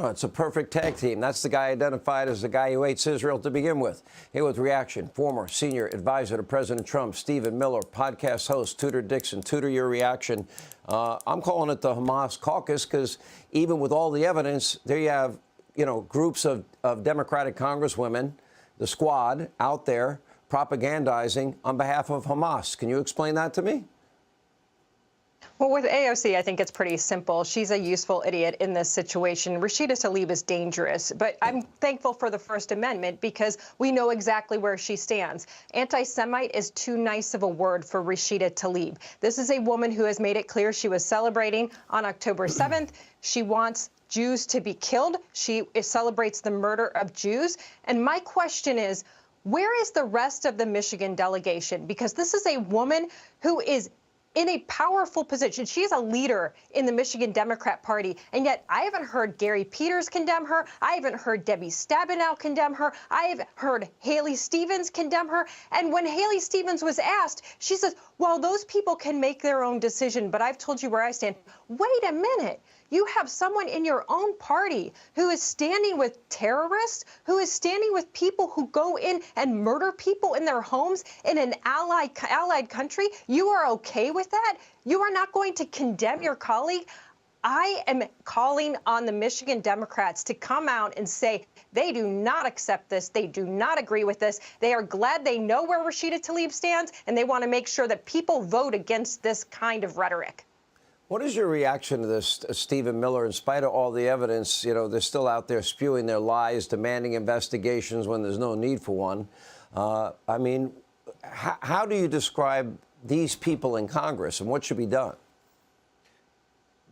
Oh, it's a perfect tag team. That's the guy identified as the guy who hates Israel to begin with. Here with reaction, former senior advisor to President Trump, Stephen Miller, podcast host, Tudor Dixon. Tudor, your reaction. I'm calling it the Hamas caucus because even with all the evidence, there you have, groups of Democratic congresswomen, the squad out there propagandizing on behalf of Hamas. Can you explain that to me? Well, with AOC, I think it's pretty simple. She's a useful idiot in this situation. Rashida Tlaib is dangerous, but I'm thankful for the First Amendment because we know exactly where she stands. Anti-Semite is too nice of a word for Rashida Tlaib. This is a woman who has made it clear she was celebrating on October 7th. She wants Jews to be killed. She celebrates the murder of Jews. And my question is, where is the rest of the Michigan delegation? Because this is a woman who is in a powerful position. She's a leader in the Michigan Democrat Party, and yet I haven't heard Gary Peters condemn her. I haven't heard Debbie Stabenow condemn her. I have heard Haley Stevens condemn her. And when Haley Stevens was asked, she says, well, those people can make their own decision, but I've told you where I stand. Wait a minute. You have someone in your own party who is standing with terrorists, who is standing with people who go in and murder people in their homes in an allied country. You are okay with that? You are not going to condemn your colleague? I am calling on the Michigan Democrats to come out and say they do not accept this. They do not agree with this. They are glad they know where Rashida Tlaib stands, and they want to make sure that people vote against this kind of rhetoric. What is your reaction to this, Stephen Miller? In spite of all the evidence, they're still out there spewing their lies, demanding investigations when there's no need for one. How do you describe these people in Congress and what should be done?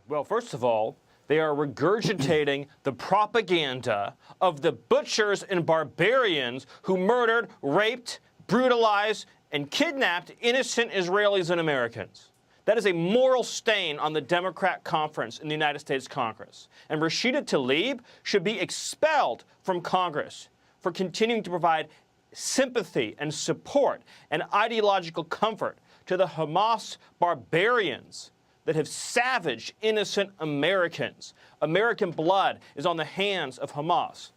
Well, first of all, they are regurgitating the propaganda of the butchers and barbarians who murdered, raped, brutalized, and kidnapped innocent Israelis and Americans. That is a moral stain on the Democrat conference in the United States Congress. And Rashida Tlaib should be expelled from Congress for continuing to provide sympathy and support and ideological comfort to the Hamas barbarians that have savaged innocent Americans. American blood is on the hands of Hamas.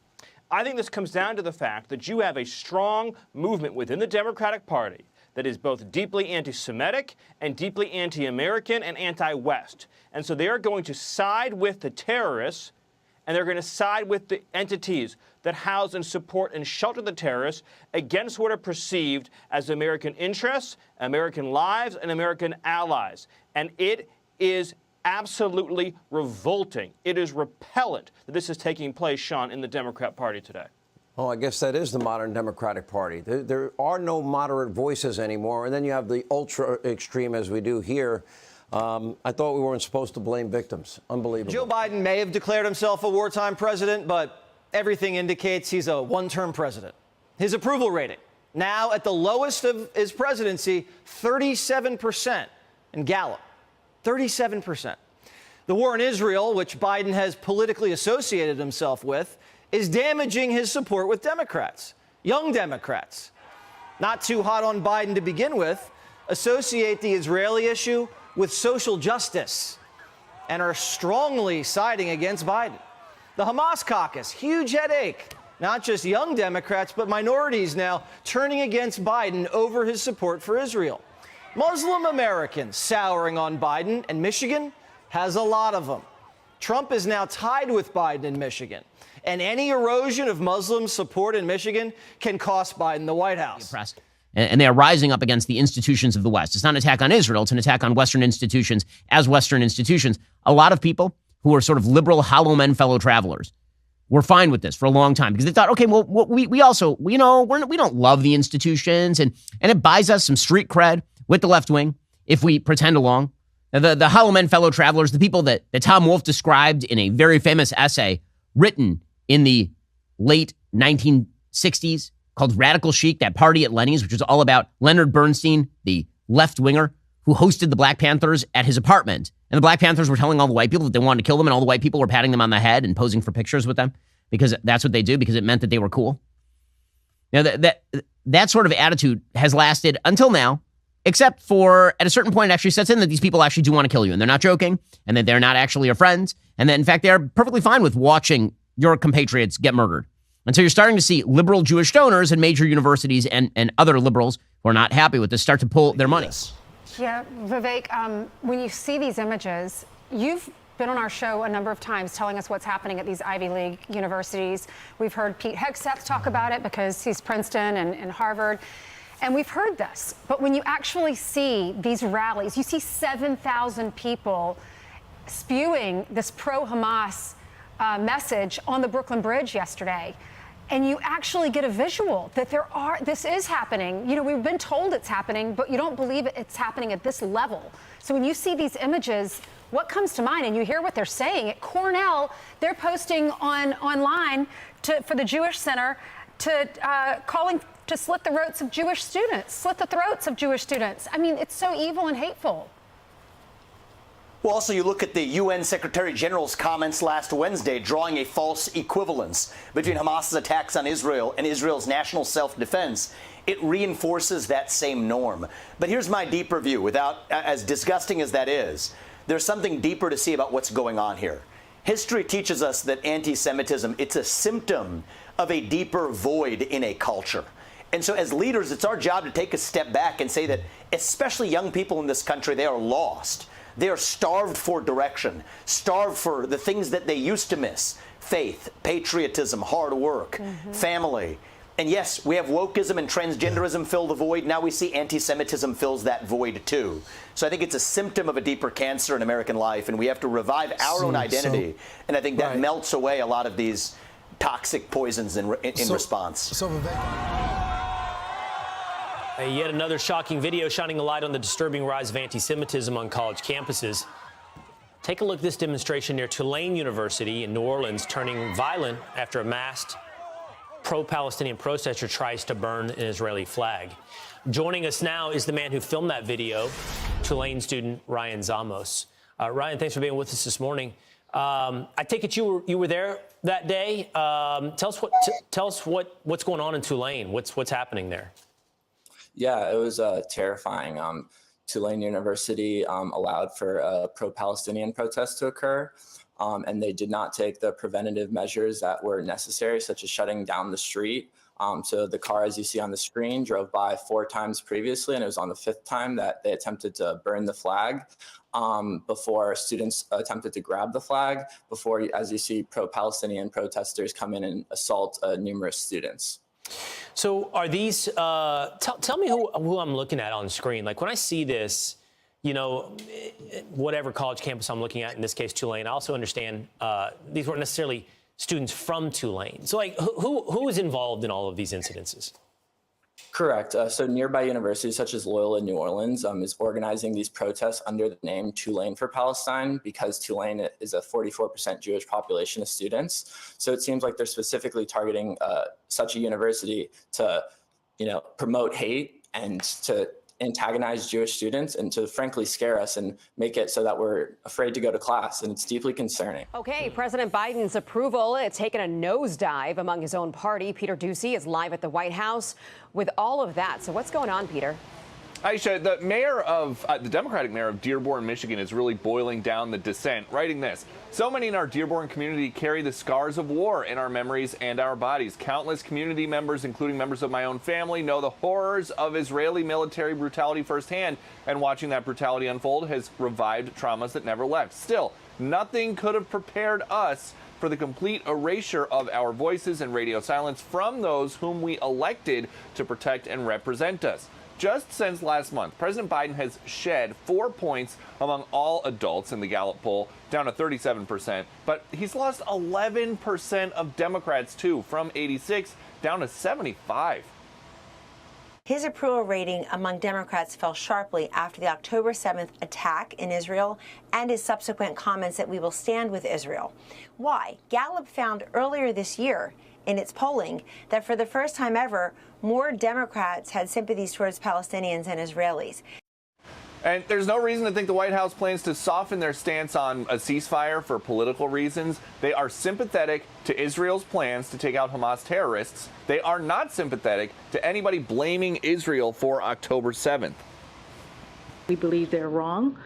I think this comes down to the fact that you have a strong movement within the Democratic Party that is both deeply anti-Semitic and deeply anti-American and anti-West. And so they are going to side with the terrorists, and they're going to side with the entities that house and support and shelter the terrorists against what are perceived as American interests, American lives, and American allies. And it is absolutely revolting. It is repellent that this is taking place, Sean, in the Democrat Party today. Oh, I guess that is the modern Democratic Party. There are no moderate voices anymore. And then you have the ultra extreme, as we do here. I thought we weren't supposed to blame victims. Unbelievable. Joe Biden may have declared himself a wartime president, but everything indicates he's a one-term president. His approval rating, now at the lowest of his presidency, 37% in Gallup. 37%. The war in Israel, which Biden has politically associated himself with, is damaging his support with Democrats, young Democrats. Not too hot on Biden to begin with, associate the Israeli issue with social justice and are strongly siding against Biden. The Hamas caucus, huge headache. Not just young Democrats, but minorities now turning against Biden over his support for Israel. Muslim Americans souring on Biden, and Michigan has a lot of them. Trump is now tied with Biden in Michigan. And any erosion of Muslim support in Michigan can cost Biden the White House. And they are rising up against the institutions of the West. It's not an attack on Israel. It's an attack on Western institutions as Western institutions. A lot of people who are sort of liberal, hollow men, fellow travelers were fine with this for a long time because they thought, okay, well, we also, we don't love the institutions and it buys us some street cred with the left wing if we pretend along. The hollow men, fellow travelers, the people that Tom Wolfe described in a very famous essay written in the late 1960s called Radical Chic, that party at Lenny's, which was all about Leonard Bernstein, the left-winger, who hosted the Black Panthers at his apartment. And the Black Panthers were telling all the white people that they wanted to kill them, and all the white people were patting them on the head and posing for pictures with them because that's what they do, because it meant that they were cool. Now, that sort of attitude has lasted until now, except for at a certain point it actually sets in that these people actually do want to kill you, and they're not joking, and that they're not actually your friends, and that, in fact, they are perfectly fine with watching your compatriots get murdered. And so you're starting to see liberal Jewish donors in major universities and other liberals who are not happy with this start to pull their money. Yeah, Vivek, when you see these images, you've been on our show a number of times telling us what's happening at these Ivy League universities. We've heard Pete Hegseth talk about it because he's Princeton and Harvard. And we've heard this. But when you actually see these rallies, you see 7,000 people spewing this pro-Hamas message on the Brooklyn Bridge yesterday. And you actually get a visual that this is happening. You know, we've been told it's happening, but you don't believe it's happening at this level. So when you see these images, what comes to mind? And you hear what they're saying. At Cornell, they're posting online for the Jewish Center calling to slit the throats of Jewish students. I mean, it's so evil and hateful. Well, also, you look at the UN Secretary General's comments last Wednesday, drawing a false equivalence between Hamas's attacks on Israel and Israel's national self-defense. It reinforces that same norm. But here's my deeper view. Without, as disgusting as that is, there's something deeper to see about what's going on here. History teaches us that anti-Semitism, it's a symptom of a deeper void in a culture. And so as leaders, it's our job to take a step back and say that, especially young people in this country, they are lost. They are starved for direction, starved for the things that they used to miss: faith, patriotism, hard work, family. And yes, we have wokeism and transgenderism fill the void. Now we see anti-Semitism fills that void too. So I think it's a symptom of a deeper cancer in American life, and we have to revive our own identity. And I think that melts away a lot of these toxic poisons in response. So Vivek. Yet another shocking video shining a light on the disturbing rise of anti-Semitism on college campuses. Take a look at this demonstration near Tulane University in New Orleans, turning violent after a masked pro-Palestinian protester tries to burn an Israeli flag. Joining us now is the man who filmed that video, Tulane student Ryan Zamos. Ryan, thanks for being with us this morning. I take it you were there that day. Tell us what's going on in Tulane. What's happening there? Yeah, it was terrifying. Tulane University allowed for a pro-Palestinian protest to occur, and they did not take the preventative measures that were necessary, such as shutting down the street. So the car, as you see on the screen, drove by 4 times previously, and it was on the 5th time that they attempted to burn the flag before students attempted to grab the flag, before, as you see, pro-Palestinian protesters come in and assault numerous students. So are these, tell me who I'm looking at on the screen. Like when I see this, you know, whatever college campus I'm looking at, in this case, Tulane, I also understand these weren't necessarily students from Tulane. So like who is involved in all of these incidences? Correct. So nearby universities such as Loyola New Orleans is organizing these protests under the name Tulane for Palestine, because Tulane is a 44% Jewish population of students. So it seems like they're specifically targeting such a university to, you know, promote hate and to antagonize Jewish students and to frankly scare us and make it so that we're afraid to go to class. And it's deeply concerning. Okay, President Biden's approval has taken a nosedive among his own party. Peter Doocy is live at the White House with all of that. So what's going on, Peter? Aisha, the Democratic mayor of Dearborn, Michigan, is really boiling down the dissent, writing this: "So many in our Dearborn community carry the scars of war in our memories and our bodies. Countless community members, including members of my own family, know the horrors of Israeli military brutality firsthand, and watching that brutality unfold has revived traumas that never left. Still, nothing could have prepared us for the complete erasure of our voices and radio silence from those whom we elected to protect and represent us." Just since last month, President Biden has shed 4 points among all adults in the Gallup poll, down to 37%. But he's lost 11% of Democrats, too, from 86 down to 75. His approval rating among Democrats fell sharply after the October 7th attack in Israel and his subsequent comments that we will stand with Israel. Why? Gallup found earlier this year in its polling that for the first time ever, more Democrats had sympathies towards Palestinians and Israelis. And there's no reason to think the White House plans to soften their stance on a ceasefire for political reasons. They are sympathetic to Israel's plans to take out Hamas terrorists. They are not sympathetic to anybody blaming Israel for October 7th. We believe they're wrong.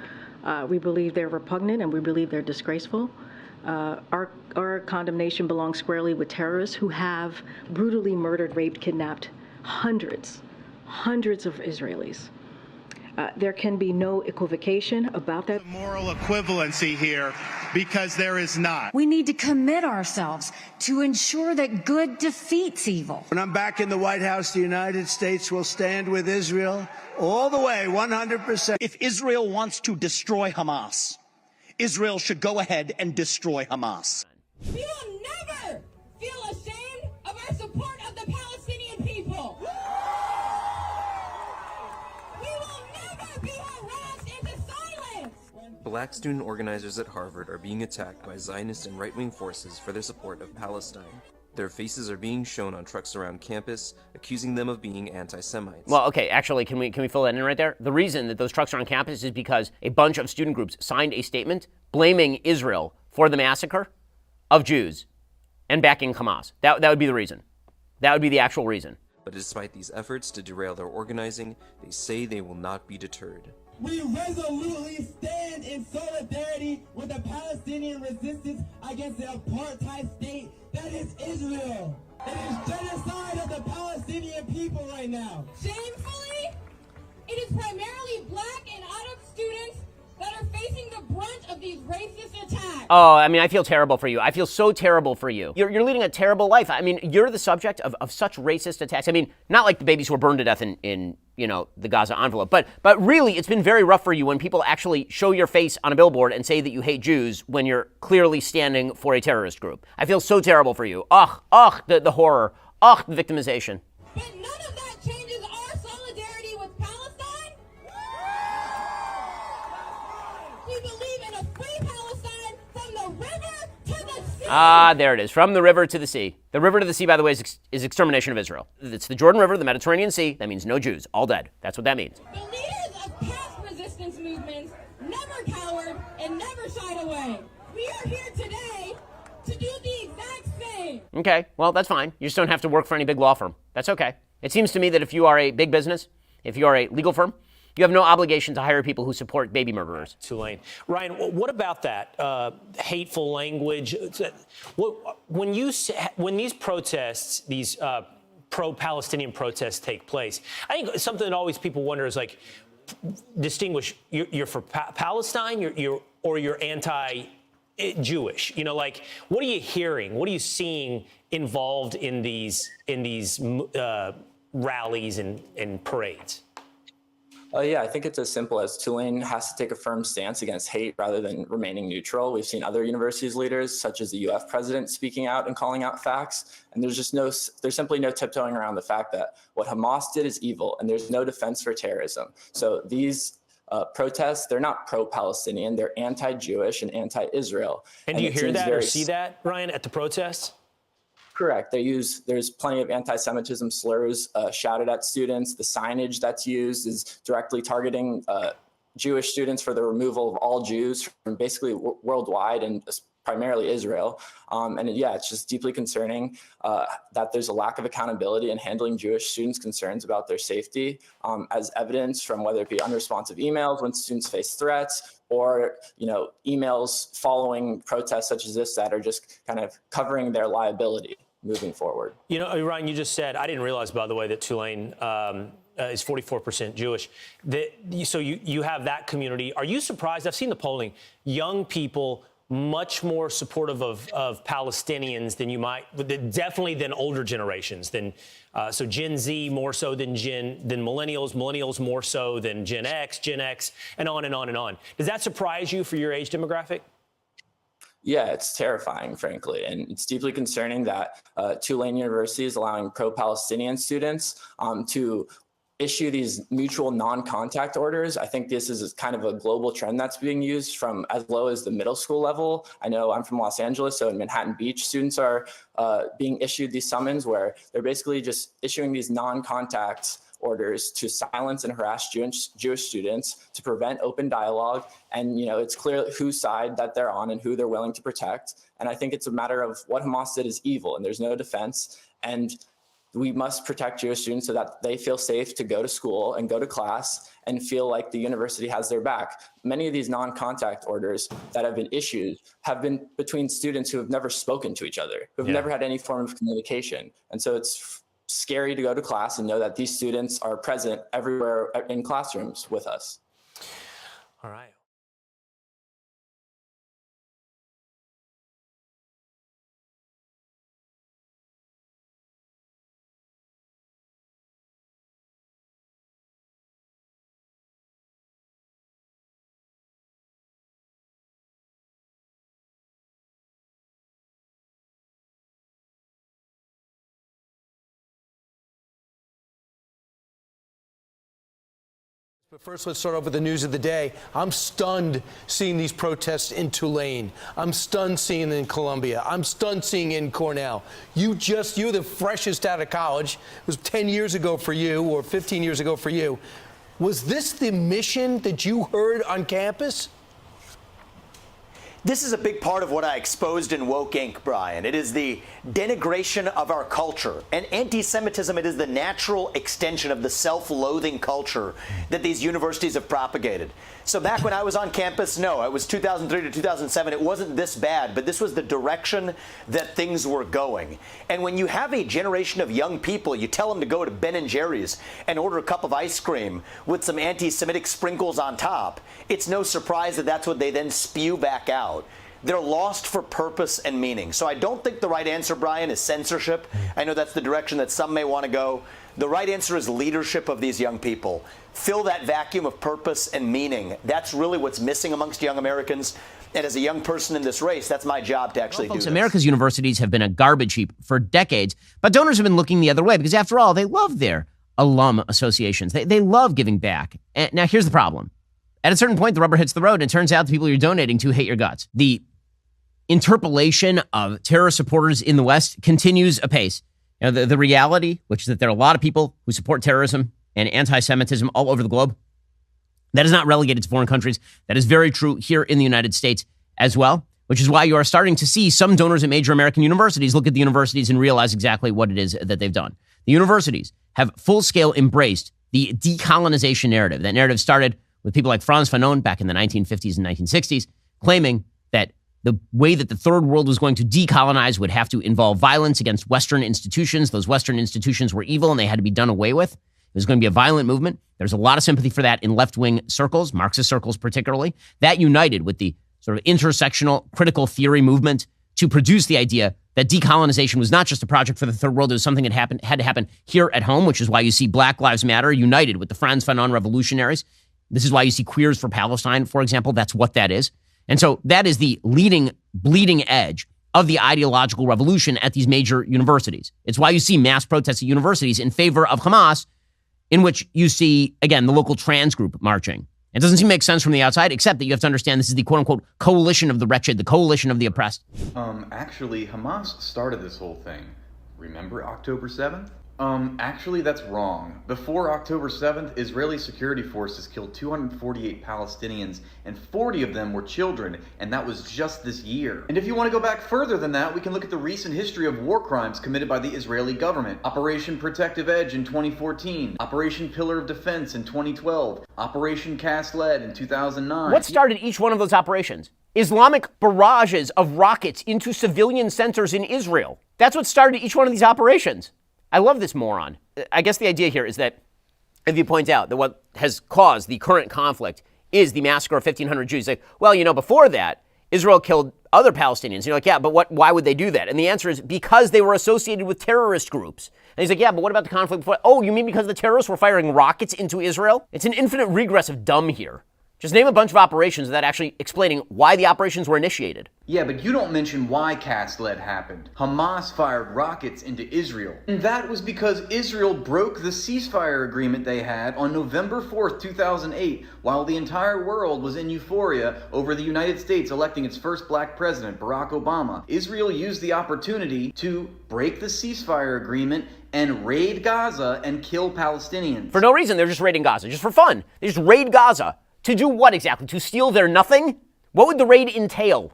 We believe they're repugnant, and we believe they're disgraceful. Our condemnation belongs squarely with terrorists who have brutally murdered, raped, kidnapped hundreds of Israelis. There can be no equivocation about that. Moral equivalency here, because there is not. We need to commit ourselves to ensure that good defeats evil. When I'm back in the White House, the United States will stand with Israel all the way, 100%. If Israel wants to destroy Hamas, Israel should go ahead and destroy Hamas. We will never feel ashamed of our support of the Palestinian people. We will never be harassed into silence. Black student organizers at Harvard are being attacked by Zionist and right-wing forces for their support of Palestine. Their faces are being shown on trucks around campus, accusing them of being anti-Semites. Well, okay, actually, can we fill that in right there? The reason that those trucks are on campus is because a bunch of student groups signed a statement blaming Israel for the massacre of Jews and backing Hamas. That would be the reason. That would be the actual reason. But despite these efforts to derail their organizing, they say they will not be deterred. We resolutely stand in solidarity with the Palestinian resistance against the apartheid state that is Israel. It is genocide of the Palestinian people right now. Shamefully, it is primarily black and Arab students that are facing the brunt of these racist attacks. Oh, I mean, I feel terrible for you. I feel so terrible for you. You're leading a terrible life. I mean, you're the subject of such racist attacks. I mean, not like the babies who were burned to death in the Gaza envelope, but really, it's been very rough for you when people actually show your face on a billboard and say that you hate Jews when you're clearly standing for a terrorist group. I feel so terrible for you. Ugh, the horror. Ugh, the victimization. But none of that changes our solidarity with Palestine. We believe in a free Palestine from the river to the sea. Ah, there it is. From the river to the sea. The river to the sea, by the way, is extermination of Israel. It's the Jordan River, the Mediterranean Sea. That means no Jews, all dead. That's what that means. The leaders of past resistance movements never cowered and never shied away. We are here today to do the exact same. Okay, well, that's fine. You just don't have to work for any big law firm. That's okay. It seems to me that if you are a big business, if you are a legal firm, you have no obligation to hire people who support baby murderers. Tulane. Ryan, what about that hateful language? When these protests, these pro-Palestinian protests take place, I think something that always people wonder is like, distinguish, you're for Palestine, you're anti-Jewish. You know, like, what are you hearing? What are you seeing involved in these rallies and parades? Yeah, I think it's as simple as Tulane has to take a firm stance against hate rather than remaining neutral. We've seen other universities leaders, such as the UF president, speaking out and calling out facts. And there's simply no tiptoeing around the fact that what Hamas did is evil, and there's no defense for terrorism. So these protests, they're not pro-Palestinian, they're anti-Jewish and anti-Israel. And do you hear that or see that, Ryan, at the protests? Correct. There's plenty of anti-Semitism slurs shouted at students. The signage that's used is directly targeting Jewish students for the removal of all Jews from basically worldwide and primarily Israel. It's just deeply concerning that there's a lack of accountability in handling Jewish students' concerns about their safety, as evidence from whether it be unresponsive emails when students face threats, or emails following protests such as this that are just kind of covering their liability moving forward. Ryan, you just said, I didn't realize, by the way, that Tulane is 44% Jewish. So you have that community. Are you surprised? I've seen the polling. Young people much more supportive of Palestinians than you might, definitely than older generations. So Gen Z more so than millennials more so than Gen X, and on and on and on. Does that surprise you for your age demographic? Yeah, it's terrifying, frankly, and it's deeply concerning that Tulane University is allowing pro-Palestinian students to issue these mutual non-contact orders. I think this is kind of a global trend that's being used from as low as the middle school level. I know I'm from Los Angeles, so in Manhattan Beach, students are being issued these summons where they're basically just issuing these non-contact orders to silence and harass Jewish students to prevent open dialogue. And, it's clear whose side that they're on and who they're willing to protect. And I think it's a matter of what Hamas did is evil and there's no defense. And We must protect Jewish students so that they feel safe to go to school and go to class and feel like the university has their back. Many of these non-contact orders that have been issued have been between students who have never spoken to each other, who have never had any form of communication. And so it's scary to go to class and know that these students are present everywhere in classrooms with us. All right. But first, let's start off with the news of the day. I'm stunned seeing these protests in Tulane. I'm stunned seeing it in Columbia. I'm stunned seeing it in Cornell. You're the freshest out of college. It was 10 years ago for you, or 15 years ago for you. Was this the mission that you heard on campus? This is a big part of what I exposed in Woke Inc., Brian. It is the denigration of our culture. And anti-Semitism, it is the natural extension of the self-loathing culture that these universities have propagated. So back when I was on campus, no, it was 2003 to 2007. It wasn't this bad, but this was the direction that things were going. And when you have a generation of young people, you tell them to go to Ben & Jerry's and order a cup of ice cream with some anti-Semitic sprinkles on top, it's no surprise that that's what they then spew back out. They're lost for purpose and meaning. So I don't think the right answer, Brian, is censorship. I know that's the direction that some may want to go. The right answer is leadership of these young people. Fill that vacuum of purpose and meaning. That's really what's missing amongst young Americans. And as a young person in this race, that's my job to actually do this. America's universities have been a garbage heap for decades, but donors have been looking the other way because, after all, they love their alum associations. They love giving back. And now, here's the problem. At a certain point, the rubber hits the road, and it turns out the people you're donating to hate your guts. The interpolation of terrorist supporters in the West continues apace. You know, the reality, which is that there are a lot of people who support terrorism and anti-Semitism all over the globe, that is not relegated to foreign countries. That is very true here in the United States as well, which is why you are starting to see some donors at major American universities look at the universities and realize exactly what it is that they've done. The universities have full-scale embraced the decolonization narrative. That narrative started with people like Franz Fanon back in the 1950s and 1960s, claiming that the way that the third world was going to decolonize would have to involve violence against Western institutions. Those Western institutions were evil and they had to be done away with. It was going to be a violent movement. There's a lot of sympathy for that in left-wing circles, Marxist circles particularly. That united with the sort of intersectional critical theory movement to produce the idea that decolonization was not just a project for the third world. It was something that had to happen here at home, which is why you see Black Lives Matter united with the Franz Fanon revolutionaries. This is why you see Queers for Palestine, for example. That's what that is. And so that is the leading, bleeding edge of the ideological revolution at these major universities. It's why you see mass protests at universities in favor of Hamas, in which you see, again, the local trans group marching. It doesn't seem to make sense from the outside, except that you have to understand this is the quote-unquote coalition of the wretched, the coalition of the oppressed. Actually, Hamas started this whole thing. Remember October 7th? Actually, that's wrong. Before October 7th, Israeli security forces killed 248 Palestinians, and 40 of them were children, and that was just this year. And if you want to go back further than that, we can look at the recent history of war crimes committed by the Israeli government. Operation Protective Edge in 2014, Operation Pillar of Defense in 2012, Operation Cast Lead in 2009. What started each one of those operations? Islamic barrages of rockets into civilian centers in Israel. That's what started each one of these operations. I love this moron. I guess the idea here is that, if you point out that what has caused the current conflict is the massacre of 1,500 Jews, like, well, you know, before that, Israel killed other Palestinians. And you're like, yeah, but why would they do that? And the answer is because they were associated with terrorist groups. And he's like, yeah, but what about the conflict before? Oh, you mean because the terrorists were firing rockets into Israel? It's an infinite regress of dumb here. Just name a bunch of operations without actually explaining why the operations were initiated. Yeah, but you don't mention why Cast Lead happened. Hamas fired rockets into Israel. And that was because Israel broke the ceasefire agreement they had on November 4th, 2008, while the entire world was in euphoria over the United States electing its first black president, Barack Obama. Israel used the opportunity to break the ceasefire agreement and raid Gaza and kill Palestinians. For no reason, they're just raiding Gaza, just for fun. They just raid Gaza. To do what exactly? To steal their nothing? What would the raid entail?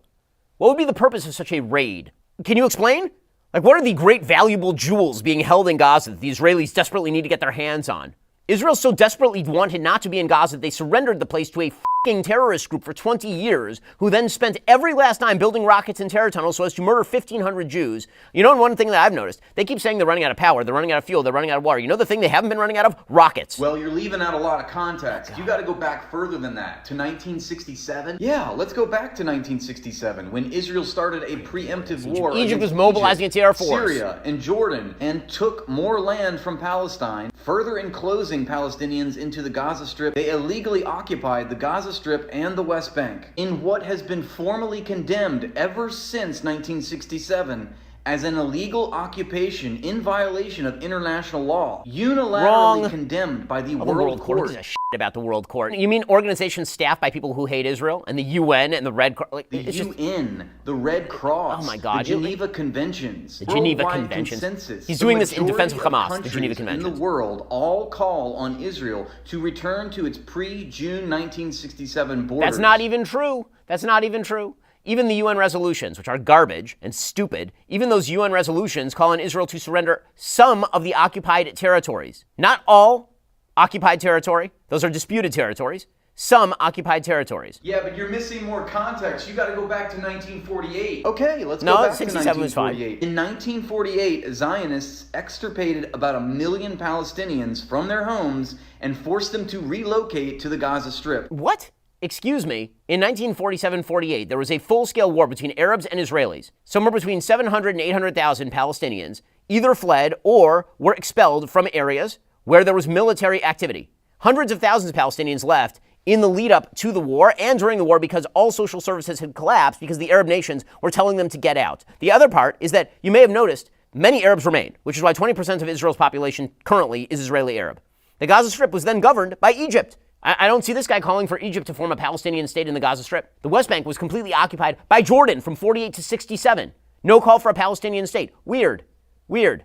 What would be the purpose of such a raid? Can you explain? Like, what are the great valuable jewels being held in Gaza that the Israelis desperately need to get their hands on? Israel so desperately wanted not to be in Gaza that they surrendered the place to a fucking terrorist group for 20 years, who then spent every last dime building rockets and terror tunnels so as to murder 1,500 Jews. You know, one thing that I've noticed, they keep saying they're running out of power, they're running out of fuel, they're running out of water. You know the thing they haven't been running out of? Rockets. Well, you're leaving out a lot of context. You got to go back further than that, to 1967. Yeah, let's go back to 1967, when Israel started a preemptive war. Egypt was mobilizing its Air Force. Syria and Jordan, and took more land from Palestine, further enclosing Palestinians into the Gaza Strip. They illegally occupied the Gaza Strip and the West Bank in what has been formally condemned ever since 1967 as an illegal occupation in violation of international law, unilaterally condemned by the World Court. Who gives a shit about the World Court? You mean organizations staffed by people who hate Israel, and the UN and the Red Cross? Like, the UN, the Red Cross, oh my God, the Geneva Conventions, the Geneva Conventions. Consensus. He's doing this in defense of Hamas, the Geneva Conventions. In the world all call on Israel to return to its pre-June 1967 borders. That's not even true. That's not even true. Even the UN resolutions, which are garbage and stupid, even those UN resolutions call on Israel to surrender some of the occupied territories. Not all occupied territory. Those are disputed territories. Some occupied territories. Yeah, but you're missing more context. You got to go back to 1948. Okay, let's go back to 1948. In 1948, Zionists extirpated about 1 million Palestinians from their homes and forced them to relocate to the Gaza Strip. What? Excuse me, in 1947-48, there was a full-scale war between Arabs and Israelis. Somewhere between 700 and 800,000 Palestinians either fled or were expelled from areas where there was military activity. Hundreds of thousands of Palestinians left in the lead-up to the war and during the war because all social services had collapsed because the Arab nations were telling them to get out. The other part is that you may have noticed many Arabs remained, which is why 20% of Israel's population currently is Israeli Arab. The Gaza Strip was then governed by Egypt. I don't see this guy calling for Egypt to form a Palestinian state in the Gaza Strip. The West Bank was completely occupied by Jordan from 48 to 67. No call for a Palestinian state. Weird. Weird.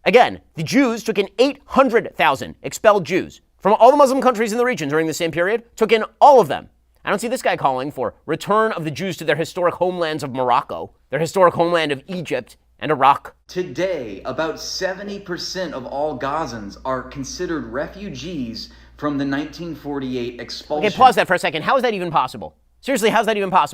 Again, the Jews took in 800,000 expelled Jews from all the Muslim countries in the region during the same period, took in all of them. I don't see this guy calling for return of the Jews to their historic homelands of Morocco, their historic homeland of Egypt and Iraq. Today, about 70% of all Gazans are considered refugees from the 1948 expulsion. Okay, pause that for a second. How is that even possible? Seriously, how's that even possible?